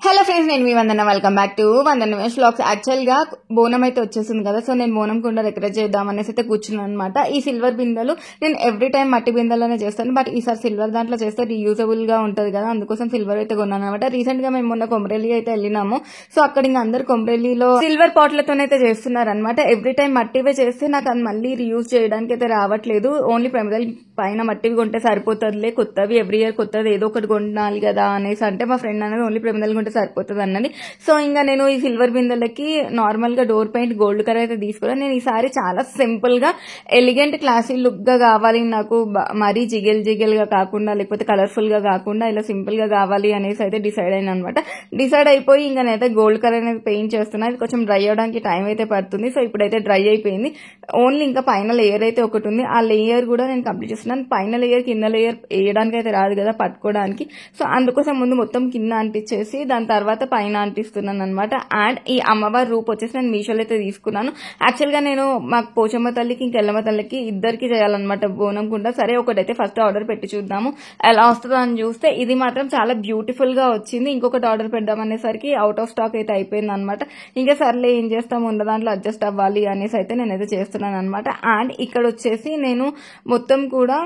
Hello friends, నేను మీ Vandana. Welcome back to Vandana vlogs. యాక్చువల్గా బోనం అయితే వచ్చేసింది కదా, సో నేను బోనం కుండ డెకరేట్ చేద్దాం అనేసి అయితే కూర్చున్నాను అనమాట. ఈ సిల్వర్ బిందెలు నేను ఎవ్రీ టైం మట్టి బిందెలోనే చేస్తాను, బట్ ఈసారి సిల్వర్ దాంట్లో చేస్తే రీయూజబుల్ గా ఉంటుంది కదా, అందుకోసం సిల్వర్ అయితే కొన్నాను అనమాట. రీసెంట్ గా మేము మొన్న కొమరెల్లి అయితే వెళ్ళినాము. సో అక్కడ ఇంకా అందరు కొమరెల్లిలో సిల్వర్ పాట్లతోనైతే చేస్తున్నారు అనమాట. ఎవ్రీ టైం మట్టివే చేస్తే నాకు అది మళ్ళీ రీయూజ్ చేయడానికి అయితే రావట్లేదు. ఓన్లీ ప్రమిదల పైన మట్టివి కొంటే సరిపోతుందిలే, కొత్తవి ఎవ్రీ ఇయర్ కొత్తది ఏదో ఒకటి కొనాలి కదా అనేసి అంటే మా ఫ్రెండ్ అనేది ఓన్లీ ప్రమిదలు కొంటే సరిపోతుంది అన్నది. సో ఇంకా నేను ఈ సిల్వర్ బిందెలకి నార్మల్ గా డోర్ పెయింట్ గోల్డ్ కలర్ అయితే తీసుకున్నాను. నేను ఈసారి చాలా సింపుల్ గా ఎలిగెంట్ క్లాసీ లుక్ గా కావాలి నాకు, మరీ జిగెల్ గా కాకుండా లేకపోతే కలర్ఫుల్ గా కాకుండా ఇలా సింపుల్ గా కావాలి అనేసి అయితే డిసైడ్ అయినా అనమాట. డిసైడ్ అయిపోయి ఇంకా నేనైతే గోల్డ్ కలర్ అనేది పెయింట్ చేస్తున్నా. ఇది కొంచెం డ్రై అవడానికి టైం అయితే పడుతుంది. సో ఇప్పుడైతే డ్రై అయిపోయింది. ఓన్లీ ఇంకా పైన లేయర్ అయితే ఒకటి ఉంది, ఆ లేయర్ కూడా నేను కంప్లీట్ చేస్తున్నాను. పైన లేయర్ కింద లేయర్ వేయడానికి అయితే రాదు కదా పట్టుకోవడానికి, సో అందుకోసం ముందు మొత్తం కింద అంటించేసి దాని తర్వాత పైన అంటిస్తున్నాను అనమాట. అండ్ ఈ అమ్మవారి రూప్ వచ్చేసి నేను మీషోలో అయితే తీసుకున్నాను. యాక్చువల్ గా నేను మాకు పోచమ్మ తల్లికి ఇంకా ఎల్లమ్మ తల్లికి ఇద్దరికి చేయాలన్నమాట బోనం కుండ. సరే ఒకటైతే ఫస్ట్ ఆర్డర్ పెట్టి చూద్దాము ఎలా వస్తుందో అని చూస్తే ఇది మాత్రం చాలా బ్యూటిఫుల్ గా వచ్చింది. ఇంకొకటి ఆర్డర్ పెడదాం అనేసరికి అవుట్ ఆఫ్ స్టాక్ అయితే అయిపోయింది అనమాట. ఇంకా సర్లే ఏం చేస్తాము, ఉన్న దాంట్లో అడ్జస్ట్ అవ్వాలి అనేసి అయితే నేనైతే చేస్తున్నాను అనమాట. అండ్ ఇక్కడ వచ్చేసి నేను మొత్తం కూడా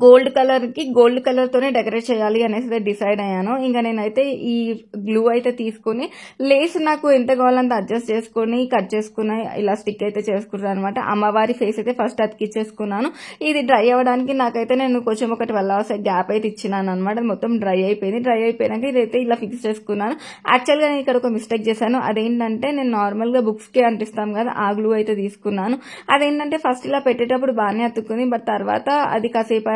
గోల్డ్ కలర్ తోనే డెకరేట్ చేయాలి అనేసి డిసైడ్ అయ్యాను. ఇంకా నేనైతే ఈ గ్లూ అయితే తీసుకుని లేస్ నాకు ఎంత కావాలంత అడ్జస్ట్ చేసుకుని కట్ చేసుకుని ఇలా స్టిక్ అయితే చేసుకున్నాను అనమాట. అమ్మవారి ఫేస్ అయితే ఫస్ట్ అతికిచ్చేసుకున్నాను. ఇది డ్రై అవ్వడానికి నాకైతే నేను కొంచెం ఒక 12 hours గ్యాప్ అయితే ఇచ్చినాను అనమాట. మొత్తం డ్రై అయిపోయింది. డ్రై అయిపోయినాక ఇదైతే ఇలా ఫిక్స్ చేసుకున్నాను. యాక్చువల్గా నేను ఇక్కడ ఒక మిస్టేక్ చేశాను. అదేంటంటే నేను నార్మల్ గా బుక్స్ కి అంటిస్తాం కదా, ఆ గ్లూ అయితే తీసుకున్నాను. అదేంటంటే ఫస్ట్ ఇలా పెట్టేటప్పుడు బాగానే అతుక్కుంది, బట్ తర్వాత అది కాసేపు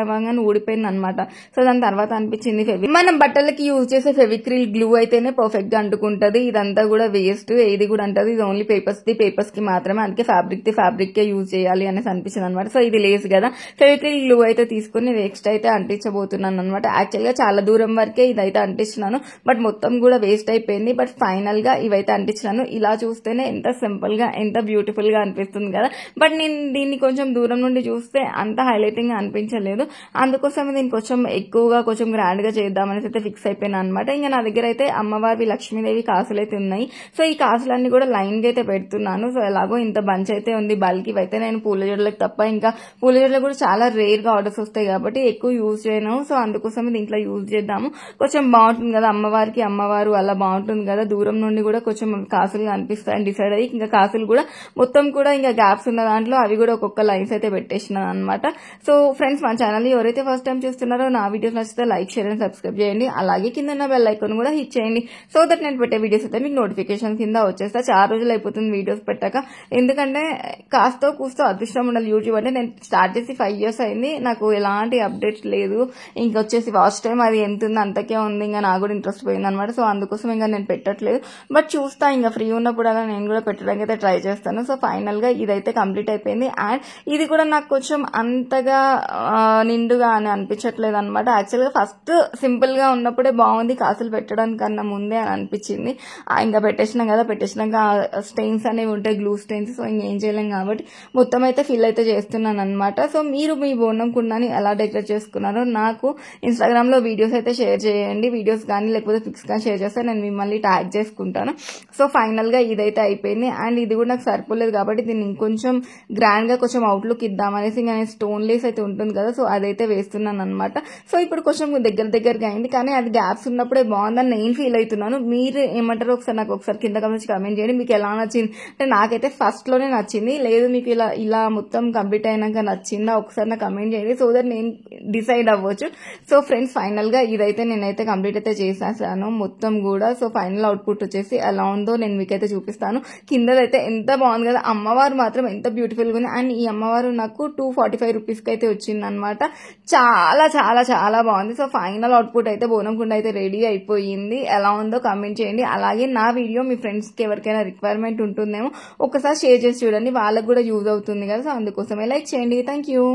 ఊడిపోయింది అనమాట. సో దాని తర్వాత అనిపించింది మనం బట్టలకి యూజ్ చేసే ఫెవిక్రిల్ గ్లూ అయితేనే పర్ఫెక్ట్ గా అంటుకుంటది, ఇదంతా కూడా వేస్ట్, ఏది కూడా అంటది, ఇది ఓన్లీ పేపర్స్ కి మాత్రమే, అందుకే ఫ్యాబ్రిక్ కే యూజ్ చేయాలి అనేసి అనిపించింది అనమాట. సో ఇది లేస్ కదా, ఫెవిక్రిల్ గ్లూ అయితే తీసుకుని నెక్స్ట్ అయితే అంటించబోతున్నాను అనమాట. యాక్చువల్ గా చాలా దూరం వరకే ఇదైతే అంటించినాను, బట్ మొత్తం కూడా వేస్ట్ అయిపోయింది. బట్ ఫైనల్ గా ఇవైతే అంటించినాను. ఇలా చూస్తేనే ఎంత సింపుల్ గా ఎంత బ్యూటిఫుల్ గా అనిపిస్తుంది కదా, బట్ నేను దీన్ని కొంచెం దూరం నుండి చూస్తే అంత హైలైటింగ్ గా అనిపించలేదు. అందుకోసం దీన్ని కొంచెం ఎక్కువగా కొంచెం గ్రాండ్ గా చేద్దామనేసి అయితే ఫిక్స్ అయిపోయినా అనమాట. ఇంకా నా దగ్గర అయితే అమ్మవారి లక్ష్మీదేవి కాసులు అయితే ఉన్నాయి. సో ఈ కాసులన్నీ కూడా లైన్ గా అయితే పెడుతున్నాను. సో ఎలాగో ఇంత బంచ్ అయితే ఉంది బల్క్, ఇవైతే నేను పూల జడలకు తప్ప ఇంకా పూల జడలకు కూడా చాలా రేర్ గా ఆర్డర్స్ వస్తాయి కాబట్టి ఎక్కువ యూజ్ చేయను. సో అందుకోసం దీంట్లో యూజ్ చేద్దాము, కొంచెం బాగుంటుంది కదా, అమ్మవారు అలా బాగుంటుంది కదా, దూరం నుండి కూడా కొంచెం కాసులు కనిపిస్తాయని డిసైడ్ అయ్యి ఇంకా కాసులు కూడా మొత్తం కూడా ఇంకా గ్యాప్స్ ఉన్న దాంట్లో అవి కూడా ఒక్కొక్క లైన్స్ అయితే పెట్టేసినాను అనమాట. సో ఫ్రెండ్స్, మన ఛానల్ ఎవరైతే ఫస్ట్ టైం చూస్తున్నారో నా వీడియోస్ నచ్చితే లైక్, షేర్ అండ్ సబ్స్క్రైబ్ చేయండి. అలాగే కింద ఉన్న బెల్ ఐకాన్ కూడా హిట్ చేయండి, సో దట్ నేను పెట్టే వీడియోస్ అయితే మీకు నోటిఫికేషన్ కింద వచ్చేస్తా. చాలా రోజులు అయిపోతుంది వీడియోస్ పెట్టాక, ఎందుకంటే కాస్తో కూస్తో అదృష్టం ఉండాలి. యూట్యూబ్ అంటే నేను స్టార్ట్ చేసి 5 years అయింది, నాకు ఎలాంటి అప్డేట్స్ లేదు. ఇంకొచ్చేసి వాచ్ టైం అది ఎంత ఉంది అంతకే ఉంది, ఇంకా నాకు కూడా ఇంట్రెస్ట్ పోయింది అనమాట. సో అందుకోసం ఇంకా నేను పెట్టట్లేదు, బట్ చూస్తా ఇంకా ఫ్రీ ఉన్నప్పుడు అలా నేను కూడా పెట్టడానికి అయితే ట్రై చేస్తాను. సో ఫైనల్ గా ఇదైతే కంప్లీట్ అయిపోయింది. అండ్ ఇది కూడా నాకు కొంచెం అంతగా నిండుగా అని అనిపించట్లేదు అనమాట. యాక్చువల్ గా ఫస్ట్ సింపుల్ గా ఉన్నప్పుడే బాగుంది, కాసులు పెట్టడానికన్నా ముందే అని అనిపించింది. ఇంకా పెట్టేసినాక స్టెయిన్స్ అనేవి ఉంటాయి, గ్లూ స్టెయిన్స్. సో ఇంకేం చేయలేం కాబట్టి మొత్తం అయితే ఫిల్ అయితే చేస్తున్నాను అనమాట. సో మీరు మీ బోనం కుండాని ఎలా డెకరేట్ చేసుకున్నారో నాకు ఇన్స్టాగ్రామ్ లో వీడియోస్ అయితే షేర్ చేయండి. వీడియోస్ కానీ లేకపోతే పిక్స్ కానీ షేర్ చేస్తే నేను మిమ్మల్ని ట్యాగ్ చేసుకుంటాను. సో ఫైనల్ గా ఇదైతే అయిపోయింది. అండ్ ఇది కూడా నాకు సరిపోలేదు కాబట్టి దీన్ని ఇంకొంచెం గ్రాండ్ గా కొంచెం అవుట్లుక్ ఇద్దామనేసి ఇంకా నేను స్టోన్ లేస్ అయితే ఉంటుంది కదా, సో అదైతే వేస్తున్నాను అనమాట. సో ఇప్పుడు కొంచెం దగ్గరగా అయింది, కానీ అది గ్యాప్స్ ఉన్నప్పుడే బాగుందని నేను ఫీల్ అవుతున్నాను. మీరు ఏమంటారో నాకు ఒకసారి కింద కామెంట్ చేయండి, మీకు ఎలా నచ్చింది. అంటే నాకైతే ఫస్ట్ లోనే నచ్చింది, లేదు మీకు ఇలా మొత్తం కంప్లీట్ అయినాక నచ్చిందా ఒకసారి నాకు కమెంట్ చేయండి, సో దట్ నేను డిసైడ్ అవ్వచ్చు. సో ఫ్రెండ్స్, ఫైనల్ గా ఇదైతే నేనైతే కంప్లీట్ అయితే చేసేసాను మొత్తం కూడా. సో ఫైనల్ అవుట్పుట్ వచ్చేసి ఎలా ఉందో నేను మీకైతే చూపిస్తాను. కిందదైతే ఎంత బాగుంది కదా, అమ్మవారు మాత్రం ఎంత బ్యూటిఫుల్ గా ఉంది. అండ్ ఈ అమ్మవారు నాకు 245 rupees కి అయితే వచ్చింది అనమాట. చాలా చాలా చాలా బాగుంది. సో ఫైనల్ అవుట్పుట్ అయితే బోనం కుండ అయితే రెడీ అయిపోయింది. ఎలా ఉందో కామెంట్ చేయండి. అలాగే నా వీడియో మీ ఫ్రెండ్స్ కి ఎవరికైనా రిక్వైర్మెంట్ ఉంటుందేమో ఒకసారి షేర్ చేసి చూడండి, వాళ్ళకు కూడా యూజ్ అవుతుంది కదా. సో అందుకోసమే లైక్ చేయండి. Thank you.